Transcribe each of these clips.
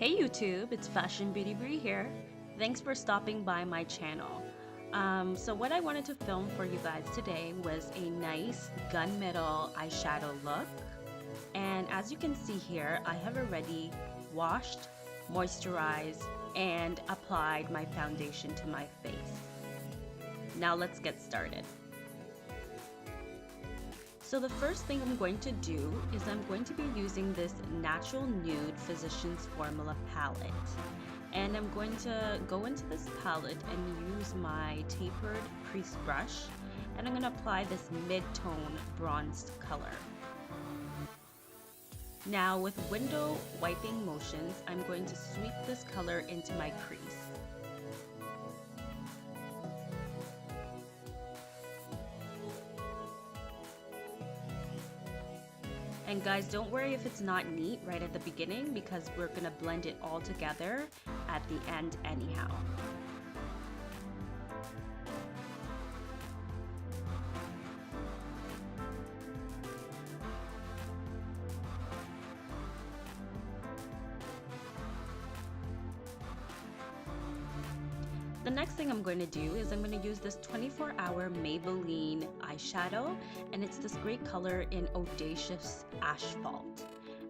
Hey YouTube, it's FashionBeautyBri here. Thanks for stopping by my channel. So what I wanted to film for you guys today was a nice gunmetal eyeshadow look. And as you can see here, I have already washed, moisturized, and applied my foundation to my face. Now let's get started. So the first thing I'm going to do is I'm going to be using this Natural Nude Physicians Formula palette. And I'm going to go into this palette and use my tapered crease brush. And I'm going to apply this mid-tone bronzed color. Now with window wiping motions, I'm going to sweep this color into my crease. And guys, don't worry if it's not neat right at the beginning because we're gonna blend it all together at the end anyhow. The next thing I'm going to do is I'm going to use this 24-hour Maybelline eyeshadow, and it's this great color in Audacious Ashphault.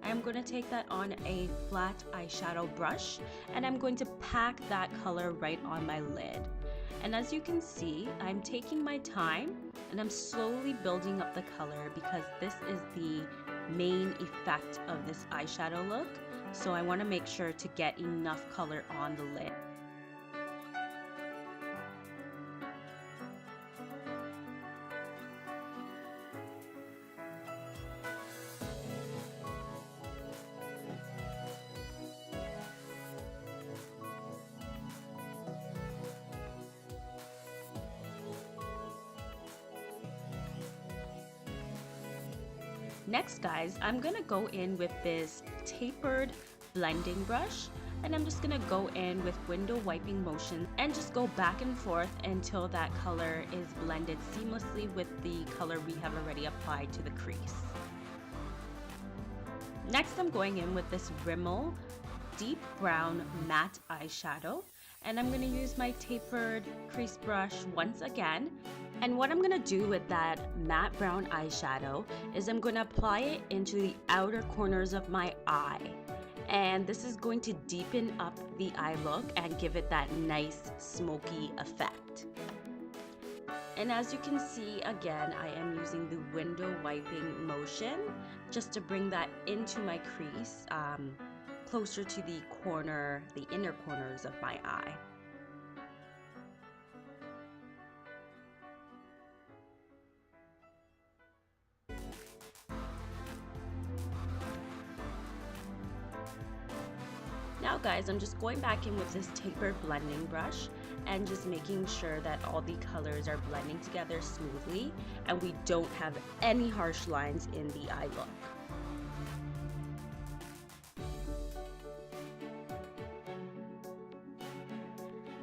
I'm going to take that on a flat eyeshadow brush, and I'm going to pack that color right on my lid. And as you can see, I'm taking my time and I'm slowly building up the color because this is the main effect of this eyeshadow look. So I want to make sure to get enough color on the lid. Next guys, I'm gonna go in with this tapered blending brush, and I'm just gonna go in with window wiping motion and just go back and forth until that color is blended seamlessly with the color we have already applied to the crease. Next I'm going in with this Rimmel deep brown matte eyeshadow, and I'm going to use my tapered crease brush once again. And what I'm going to do with that matte brown eyeshadow is I'm going to apply it into the outer corners of my eye. And this is going to deepen up the eye look and give it that nice smoky effect. And as you can see, again, I am using the window wiping motion just to bring that into my crease, closer to the inner corners of my eye. Now guys, I'm just going back in with this tapered blending brush and just making sure that all the colors are blending together smoothly and we don't have any harsh lines in the eye look.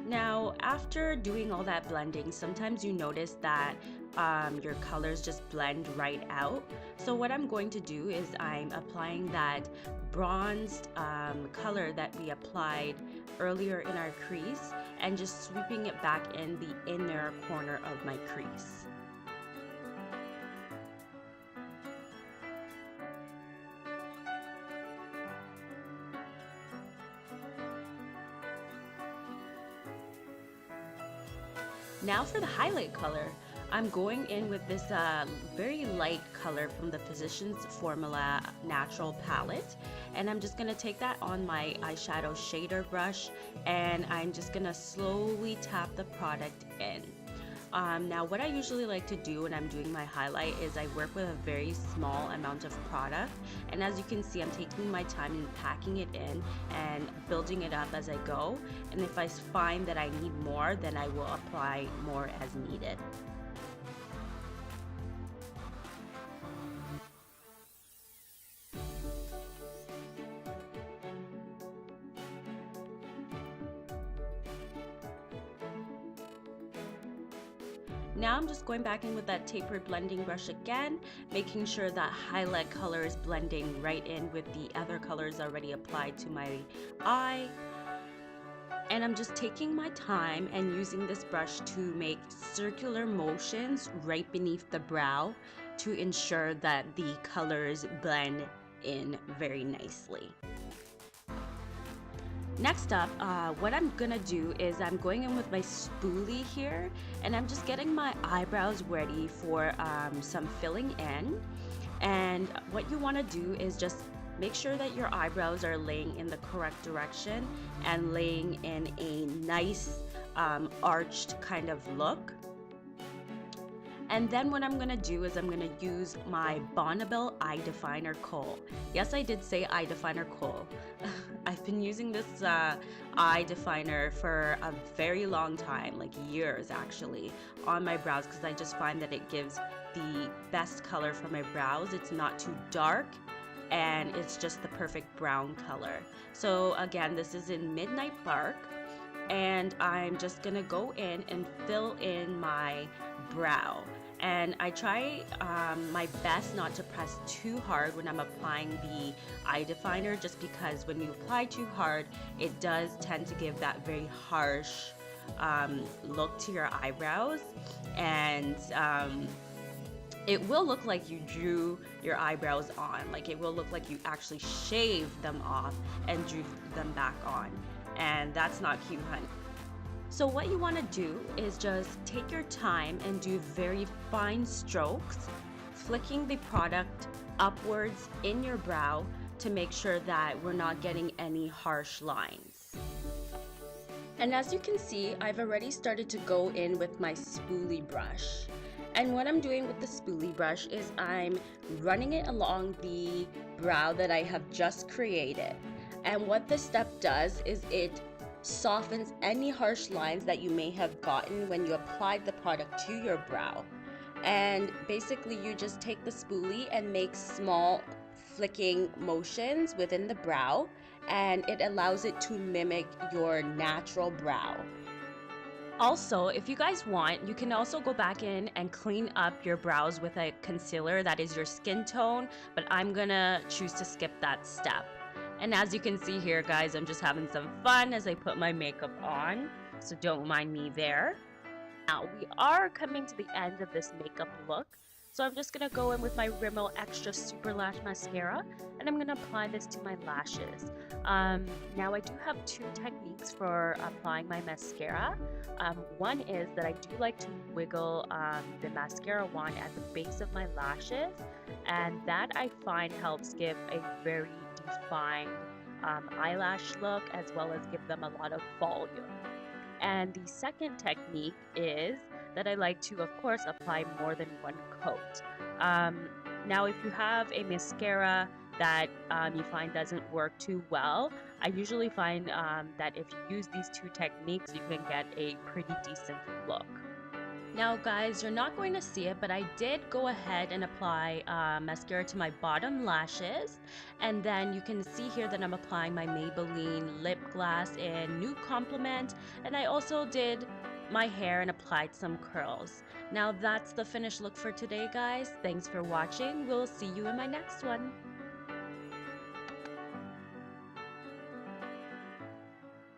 Now, after doing all that blending, sometimes you notice that your colors just blend right out. So what I'm going to do is I'm applying that bronzed color that we applied earlier in our crease and just sweeping it back in the inner corner of my crease. Now for the highlight color, I'm going in with this very light color from the Physicians Formula Natural Palette, and I'm just going to take that on my eyeshadow shader brush and I'm just going to slowly tap the product in. Now what I usually like to do when I'm doing my highlight is I work with a very small amount of product, and as you can see, I'm taking my time and packing it in and building it up as I go, and if I find that I need more, then I will apply more as needed. Now I'm just going back in with that tapered blending brush again, making sure that highlight color is blending right in with the other colors already applied to my eye. And I'm just taking my time and using this brush to make circular motions right beneath the brow to ensure that the colors blend in very nicely. Next up, what I'm gonna do is I'm going in with my spoolie here, and I'm just getting my eyebrows ready for some filling in. And what you wanna do is just make sure that your eyebrows are laying in the correct direction and laying in a nice arched kind of look. And then what I'm gonna do is I'm gonna use my Bonnebell eye definer kohl. Yes, I did say eye definer kohl. I've been using this eye definer for a very long time, like years actually, on my brows because I just find that it gives the best color for my brows. It's not too dark and it's just the perfect brown color. So again, this is in Midnight Bark, and I'm just gonna go in and fill in my brow. And I try my best not to press too hard when I'm applying the eye definer, just because when you apply too hard, it does tend to give that very harsh look to your eyebrows, and it will look like you drew your eyebrows on. Like it will look like you actually shaved them off and drew them back on, and that's not cute, honey. So what you want to do is just take your time and do very fine strokes, flicking the product upwards in your brow to make sure that we're not getting any harsh lines. And as you can see, I've already started to go in with my spoolie brush. And what I'm doing with the spoolie brush is I'm running it along the brow that I have just created. And what this step does is it softens any harsh lines that you may have gotten when you applied the product to your brow. And basically you just take the spoolie and make small flicking motions within the brow, and it allows it to mimic your natural brow. Also, if you guys want, you can also go back in and clean up your brows with a concealer that is your skin tone, but I'm gonna choose to skip that step. And as you can see here, guys, I'm just having some fun as I put my makeup on, so don't mind me there. Now, we are coming to the end of this makeup look, so I'm just going to go in with my Rimmel Extra Super Lash Mascara, and I'm going to apply this to my lashes. Now, I do have two techniques for applying my mascara. One is that I do like to wiggle the mascara wand at the base of my lashes, and that I find helps give a very defined eyelash look, as well as give them a lot of volume. And the second technique is that I like to, of course, apply more than one coat. Now, if you have a mascara that you find doesn't work too well, I usually find that if you use these two techniques, you can get a pretty decent look. Now guys, you're not going to see it, but I did go ahead and apply mascara to my bottom lashes, and then you can see here that I'm applying my Maybelline lip gloss in Nude Compliment, and I also did my hair and applied some curls. Now that's the finished look for today, guys. Thanks for watching. We'll see you in my next one.